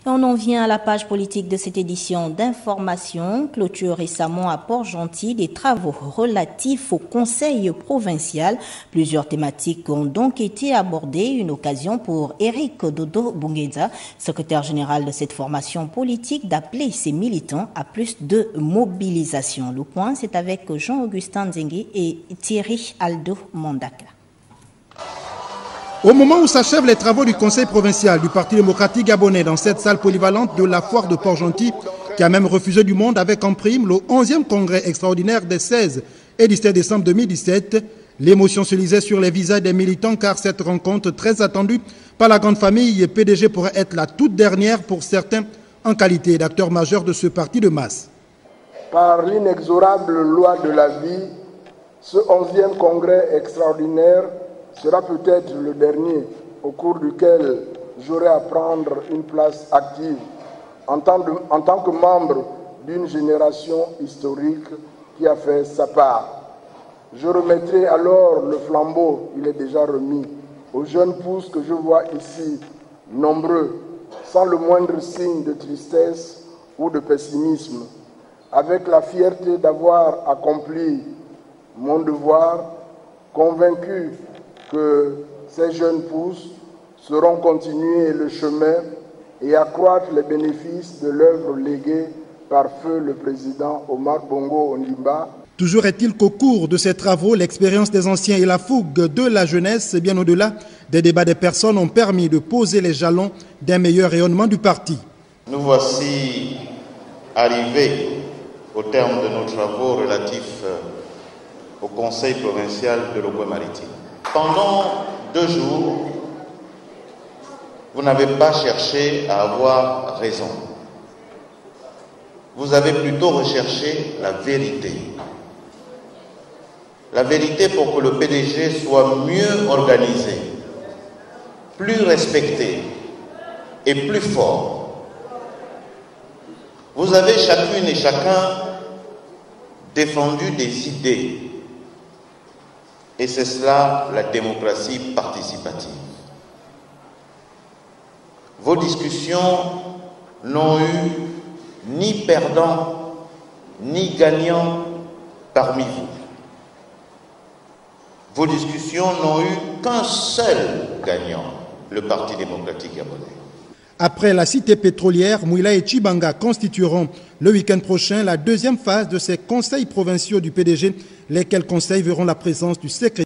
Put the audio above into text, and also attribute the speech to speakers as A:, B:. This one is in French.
A: Et on en vient à la page politique de cette édition d'information. Clôture récemment à Port-Gentil des travaux relatifs au conseil provincial. Plusieurs thématiques ont donc été abordées. Une occasion pour Eric Dodo Bungueza, secrétaire général de cette formation politique, d'appeler ses militants à plus de mobilisation. Le point, c'est avec Jean-Augustin Nzengue et Thierry Aldo Mondaka.
B: Au moment où s'achèvent les travaux du conseil provincial du Parti démocratique gabonais dans cette salle polyvalente de la foire de Port-Gentil, qui a même refusé du monde avec en prime le 11e congrès extraordinaire des 16 et 17 décembre 2017, l'émotion se lisait sur les visages des militants car cette rencontre très attendue par la grande famille PDG pourrait être la toute dernière pour certains en qualité d'acteurs majeurs de ce parti de masse.
C: Par l'inexorable loi de la vie, ce 11e congrès extraordinaire sera peut-être le dernier au cours duquel j'aurai à prendre une place active en tant que membre d'une génération historique qui a fait sa part. Je remettrai alors le flambeau, il est déjà remis, aux jeunes pousses que je vois ici, nombreux, sans le moindre signe de tristesse ou de pessimisme, avec la fierté d'avoir accompli mon devoir, convaincu que ces jeunes pousses sauront continuer le chemin et accroître les bénéfices de l'œuvre léguée par feu le président Omar Bongo Ondimba.
B: Toujours est-il qu'au cours de ces travaux, l'expérience des anciens et la fougue de la jeunesse, bien au-delà des débats des personnes, ont permis de poser les jalons d'un meilleur rayonnement du parti.
D: Nous voici arrivés au terme de nos travaux relatifs au Conseil provincial de l'Ogooué-Maritime. Pendant 2 jours, vous n'avez pas cherché à avoir raison. Vous avez plutôt recherché la vérité. La vérité pour que le PDG soit mieux organisé, plus respecté et plus fort. Vous avez chacune et chacun défendu des idées. Et c'est cela la démocratie participative. Vos discussions n'ont eu ni perdants ni gagnants parmi vous. Vos discussions n'ont eu qu'un seul gagnant, le Parti démocratique gabonais.
B: Après la cité pétrolière, Mouila et Tchibanga constitueront le week-end prochain la 2e phase de ces conseils provinciaux du PDG, lesquels conseils verront la présence du secrétaire